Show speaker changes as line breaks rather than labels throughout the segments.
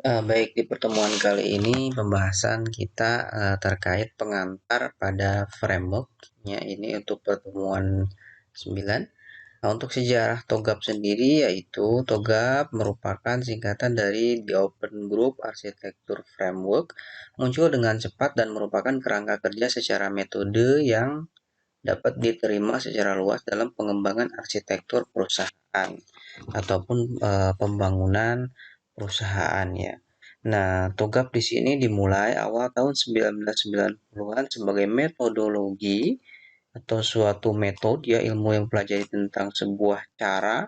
Baik, di pertemuan kali ini pembahasan kita terkait pengantar pada framework-nya ini untuk pertemuan 9. Nah, untuk sejarah TOGAF sendiri yaitu TOGAF merupakan singkatan dari The Open Group Architecture Framework, muncul dengan cepat dan merupakan kerangka kerja secara metode yang dapat diterima secara luas dalam pengembangan arsitektur perusahaan ataupun pembangunan perusahaan ya. Nah, TOGAF di sini dimulai awal tahun 1990-an sebagai metodologi atau suatu metode ya ilmu yang pelajari tentang sebuah cara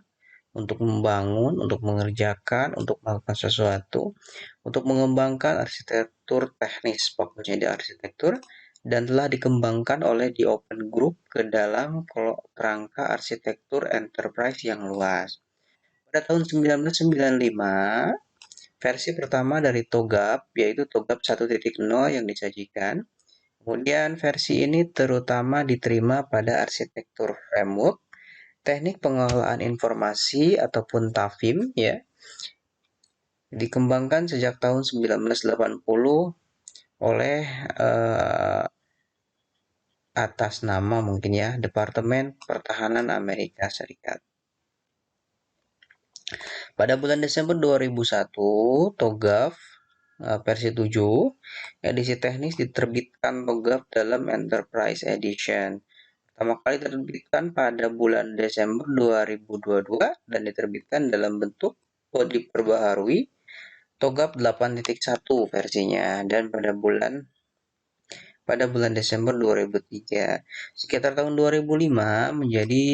untuk membangun, untuk mengerjakan, untuk melakukan sesuatu, untuk mengembangkan arsitektur teknis, fokusnya di arsitektur, dan telah dikembangkan oleh di Open Group ke dalam kerangka arsitektur enterprise yang luas. Pada tahun 1995, versi pertama dari TOGAF, yaitu TOGAF 1.0 yang disajikan. Kemudian versi ini terutama diterima pada arsitektur framework, teknik pengelolaan informasi ataupun TAFIM ya. Dikembangkan sejak tahun 1980 oleh atas nama mungkin ya Departemen Pertahanan Amerika Serikat. Pada bulan Desember 2001, TOGAF versi 7, edisi teknis diterbitkan TOGAF dalam Enterprise Edition. Pertama kali diterbitkan pada bulan Desember 2022 dan diterbitkan dalam bentuk diperbaharui TOGAF 8.1 versinya dan pada bulan Desember 2003. Sekitar tahun 2005 menjadi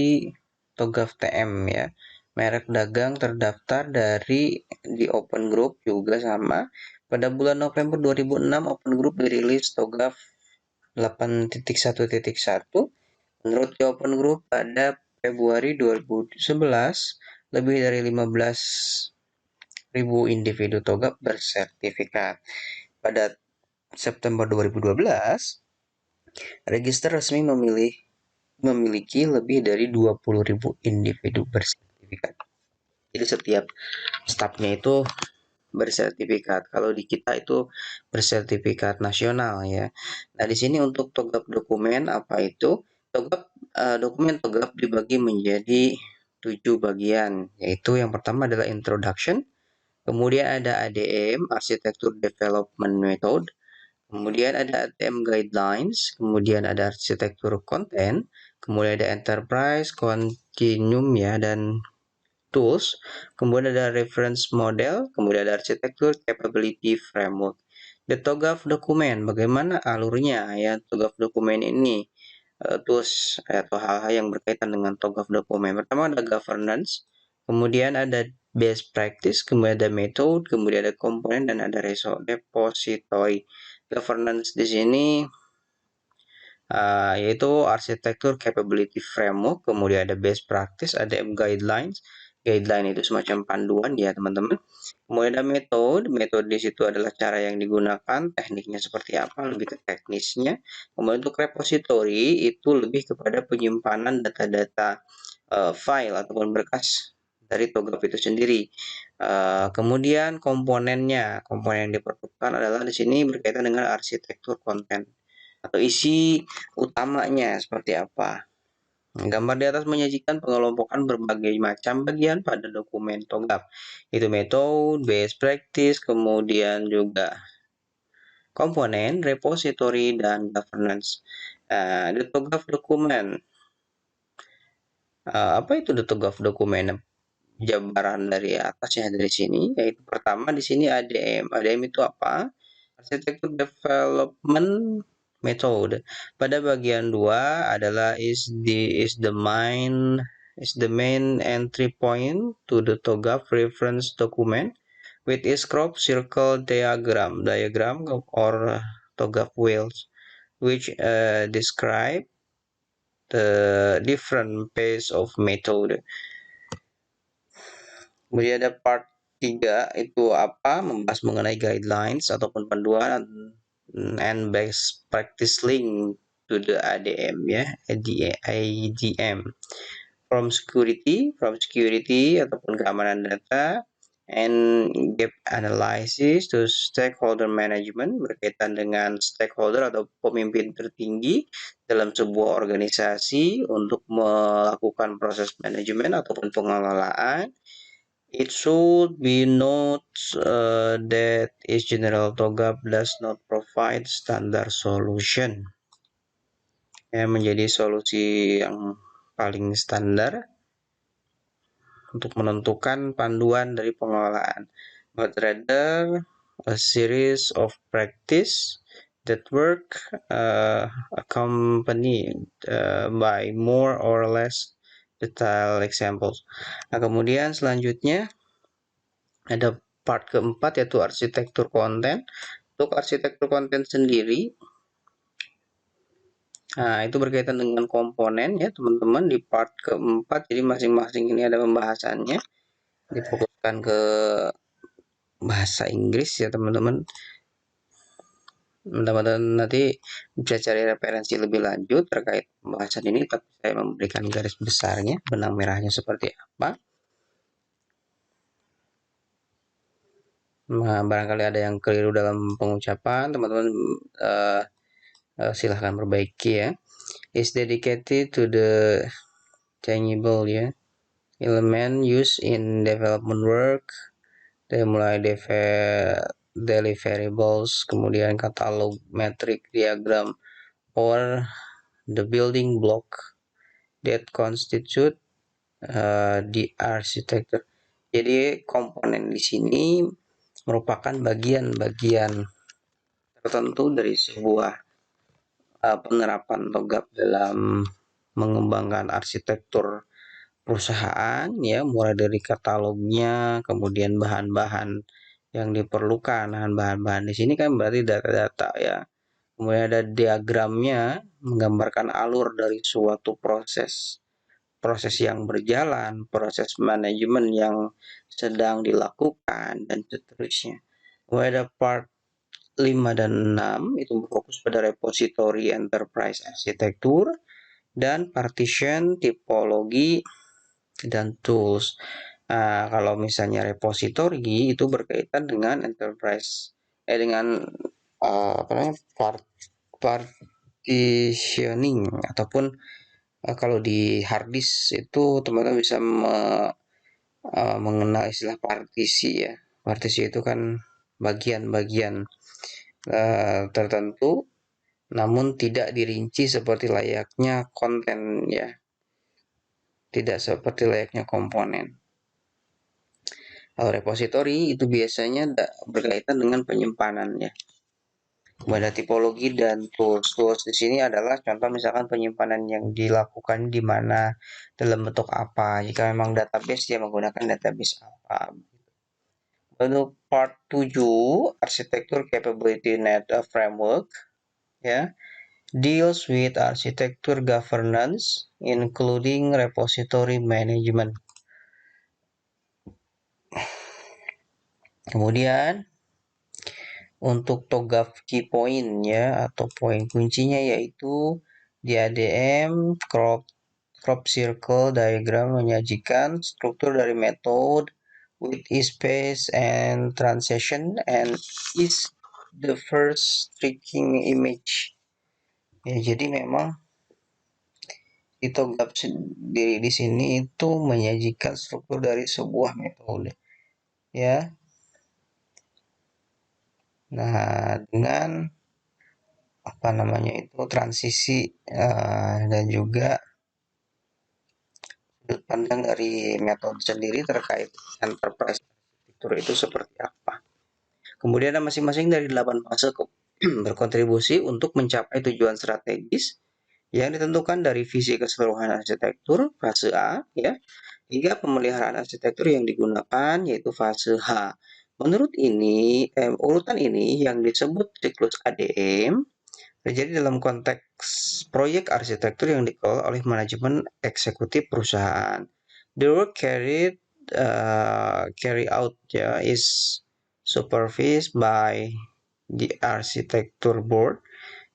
TOGAF TM ya. Merek dagang terdaftar dari di Open Group juga sama. Pada bulan November 2006 Open Group dirilis TOGAF 8.1.1. Menurut di Open Group pada Februari 2011 lebih dari 15.000 individu TOGAF bersertifikat. Pada September 2012, register resmi memiliki lebih dari 20.000 individu bersertifikat. Jadi setiap stafnya itu bersertifikat. Kalau di kita itu bersertifikat nasional ya. Nah, di sini untuk TOGAF dokumen apa itu? Dokumen TOGAF dibagi menjadi 7 bagian, yaitu yang pertama adalah introduction, kemudian ada ADM, Architecture Development Method, kemudian ada ATM Guidelines, kemudian ada Architecture Content, kemudian ada Enterprise Continuum ya dan Tools, kemudian ada Reference Model, kemudian ada Architecture Capability Framework. The TOGAF dokumen, bagaimana alurnya ya TOGAF dokumen ini? Tools atau hal-hal yang berkaitan dengan TOGAF dokumen. Pertama ada governance, kemudian ada best practice, kemudian ada method, kemudian ada komponen dan ada repository. Governance di sini yaitu arsitektur capability framework, kemudian ada best practice, ada guidelines. Guideline itu semacam panduan ya teman-teman. Kemudian ada metode di situ adalah cara yang digunakan, tekniknya seperti apa, lebih ke teknisnya. Kemudian untuk repository itu lebih kepada penyimpanan data-data file ataupun berkas dari TOGAF itu sendiri. Kemudian komponen yang diperlukan adalah di sini berkaitan dengan arsitektur konten atau isi utamanya seperti apa. Gambar di atas menyajikan pengelompokan berbagai macam bagian pada dokumen TOGAF. Itu metode, best practice, kemudian juga komponen, repository, dan governance. The TOGAF dokumen. Apa itu the TOGAF dokumen? Jabaran dari atasnya dari sini, yaitu pertama di sini ADM. ADM itu apa? Architecture Development Method. Pada bagian 2 adalah is the main entry point to the TOGAF reference document with its crop circle diagram or TOGAF wheels which describe the different phase of method. Kemudian ada part 3 itu apa? Membahas mengenai guidelines ataupun panduan and best practice link to the ADM ya, ADM. From security ataupun keamanan data, and gap analysis to stakeholder management, berkaitan dengan stakeholder atau pemimpin tertinggi dalam sebuah organisasi untuk melakukan proses manajemen ataupun pengelolaan. It should be noted that each general TOGAP does not provide standard solution. Ya, menjadi solusi yang paling standar untuk menentukan panduan dari pengelolaan, but rather a series of practice that work accompanied by more or less detailed examples. Nah, kemudian selanjutnya ada part keempat, yaitu arsitektur konten. Untuk arsitektur konten sendiri, nah itu berkaitan dengan komponen ya teman-teman di part keempat. Jadi masing-masing ini ada pembahasannya, difokuskan ke bahasa Inggris ya teman-teman. Teman-teman nanti bisa cari referensi lebih lanjut terkait pembahasan ini, tapi saya memberikan garis besarnya, benang merahnya seperti apa. Nah, barangkali ada yang keliru dalam pengucapan, teman-teman silahkan perbaiki ya. Is dedicated to the tangible ya element used in development work, dari mulai deliverables, kemudian katalog, metrik, diagram, or the building block that constitute the architecture. Jadi komponen di sini merupakan bagian-bagian tertentu dari sebuah penerapan TOGAP dalam mengembangkan arsitektur perusahaan ya, mulai dari katalognya, kemudian bahan-bahan yang diperlukan. Bahan-bahan di sini kan berarti data-data ya. Kemudian ada diagramnya, menggambarkan alur dari suatu proses yang berjalan, proses manajemen yang sedang dilakukan, dan seterusnya. Kemudian ada part 5 dan 6 itu berfokus pada repository enterprise arsitektur dan partition, tipologi, dan tools. Nah, kalau misalnya repository itu berkaitan dengan enterprise dengan partitioning, ataupun kalau di hard disk itu teman-teman bisa mengenal istilah partisi ya. Partisi itu kan bagian-bagian tertentu, namun tidak dirinci seperti layaknya konten ya, tidak seperti layaknya komponen. Kalau repository itu biasanya berkaitan dengan penyimpanan ya. Kemudian tipologi dan tools. Tools di sini adalah contoh misalkan penyimpanan yang dilakukan di mana, dalam bentuk apa. Jika memang database, dia menggunakan database apa. Untuk part 7, arsitektur capability net framework ya, deals with architecture governance including repository management. Kemudian untuk TOGAF key point ya, atau poin kuncinya, yaitu di ADM crop circle diagram menyajikan struktur dari metode with space and transition and is the first tracking image. Ya, jadi memang di TOGAF sendiri di sini itu menyajikan struktur dari sebuah metode ya. Nah, dengan itu transisi dan juga sudut pandang dari metode sendiri terkait enterprise arsitektur itu seperti apa. Kemudian ada masing-masing dari 8 fase berkontribusi untuk mencapai tujuan strategis yang ditentukan dari visi keseluruhan arsitektur fase A ya, hingga pemeliharaan arsitektur yang digunakan yaitu fase H. Menurut urutan ini yang disebut siklus ADM terjadi dalam konteks proyek arsitektur yang dikelola oleh manajemen eksekutif perusahaan. The work carry out is supervised by the architecture board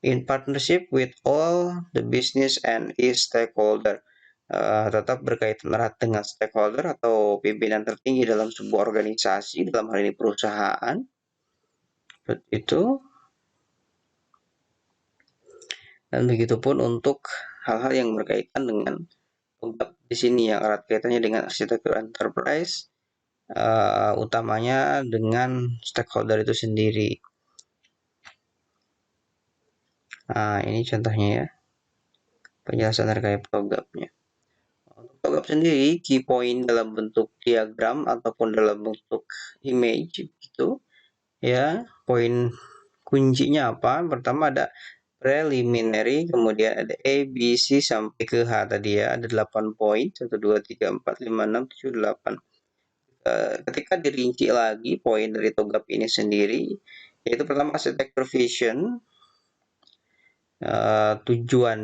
in partnership with all the business and its stakeholder. tetap berkaitan erat dengan stakeholder atau pimpinan tertinggi dalam sebuah organisasi, dalam hal ini perusahaan. Seperti itu. Dan begitupun untuk hal-hal yang berkaitan dengan TOGAP di sini yang erat kaitannya dengan arsitektur enterprise, utamanya dengan stakeholder itu sendiri. Nah, ini contohnya ya, penjelasan terkait TOGAP-nya. Untuk TOGAP sendiri, key point dalam bentuk diagram ataupun dalam bentuk image gitu ya. Poin kuncinya apa? Pertama ada preliminary, kemudian ada A, B, C sampai ke H tadi ya, ada 8 poin, 1, 2, 3, 4, 5, 6, 7, 8. Ketika dirinci lagi poin dari TOGAP ini sendiri, yaitu pertama arsitektur vision, tujuan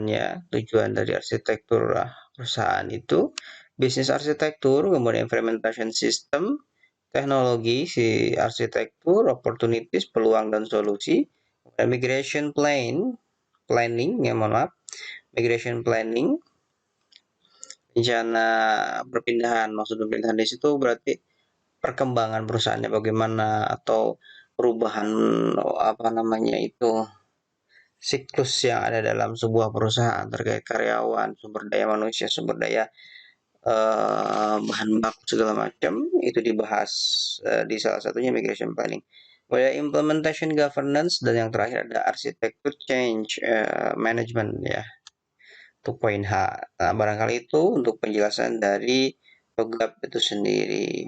dari arsitektur perusahaan itu, bisnis arsitektur, kemudian implementation system, teknologi, si arsitektur, opportunities, peluang dan solusi, migration planning, ya mohon maaf, migration planning, rencana perpindahan. Maksud perpindahan di situ berarti perkembangan perusahaannya bagaimana, atau perubahan apa namanya itu, siklus yang ada dalam sebuah perusahaan terkait karyawan, sumber daya manusia, sumber daya bahan baku segala macam, itu dibahas di salah satunya migration planning. Kemudian implementation governance, dan yang terakhir ada arsitektur change management ya, untuk poin H. Nah, barangkali itu untuk penjelasan dari TOGAP itu sendiri.